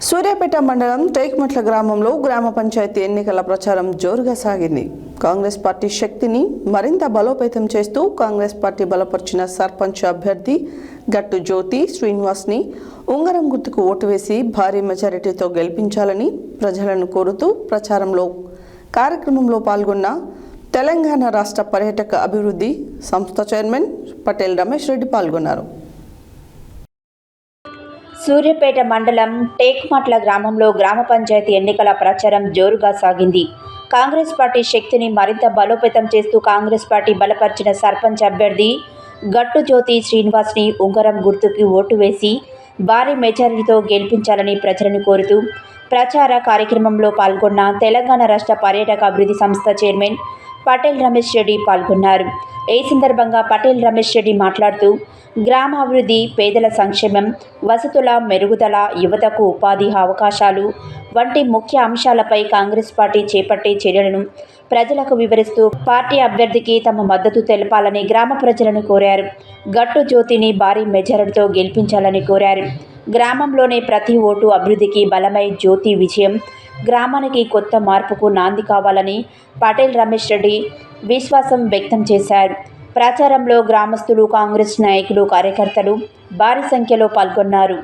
సూర్యాపేట మండలం టేక్మట్ల గ్రామంలో గ్రామ పంచాయతీ ఎన్నికల ప్రచారం జోరుగా సాగింది. కాంగ్రెస్ పార్టీ శక్తిని మరింత బలోపేతం చేస్తూ కాంగ్రెస్ పార్టీ బలపరిచిన సర్పంచ్ అభ్యర్థి గట్టు జ్యోతి శ్రీనివాస్ని ఉంగరం గుర్తుకు ఓటు వేసి భారీ మెజారిటీతో గెలిపించాలని ప్రజలను కోరుతూ కార్యక్రమంలో పాల్గొన్న తెలంగాణ రాష్ట్ర పర్యాటక అభివృద్ధి సంస్థ చైర్మన్ పటేల్ రమేష్ రెడ్డి పాల్గొన్నారు. సూర్యాపేట మండలం టేక్మట్ల గ్రామంలో గ్రామ పంచాయతీ ఎన్నికల ప్రచారం జోరుగా సాగింది. కాంగ్రెస్ పార్టీ శక్తిని మరింత బలోపేతం చేస్తూ కాంగ్రెస్ పార్టీ బలపరిచిన సర్పంచ్ అభ్యర్థి గట్టు జ్యోతి శ్రీనివాస్ని ఉంగరం గుర్తుకి ఓటు వేసి భారీ మెజారిటీతో గెలిపించాలని ప్రజలను కోరుతూ ప్రచార కార్యక్రమంలో పాల్గొన్న తెలంగాణ రాష్ట్ర పర్యాటక అభివృద్ధి సంస్థ చైర్మన్ పటేల్ రమేష్ రెడ్డి పాల్గొన్నారు. ఈ సందర్భంగా పటేల్ రమేష్ రెడ్డి మాట్లాడుతూ గ్రామాభివృద్ధి, పేదల సంక్షేమం, వసతుల మెరుగుదల, యువతకు ఉపాధి అవకాశాలు వంటి ముఖ్య అంశాలపై కాంగ్రెస్ పార్టీ చేపట్టే చర్యలను ప్రజలకు వివరిస్తూ పార్టీ అభ్యర్థికి తమ మద్దతు తెలపాలని గ్రామ ప్రజలను కోరారు. గట్టు జ్యోతిని భారీ మెజారిటీతో గెలిపించాలని కోరారు. గ్రామంలోని ప్రతి ఓటు అభివృద్ధికి బలమై జ్యోతి విజయం గ్రామానికి కొత్త మార్పుకు నాంది కావాలని పటేల్ రమేష్ రెడ్డి విశ్వాసం వ్యక్తం చేశారు. ప్రచారంలో గ్రామస్తులు, కాంగ్రెస్ నాయకులు, కార్యకర్తలు భారీ సంఖ్యలో పాల్గొన్నారు.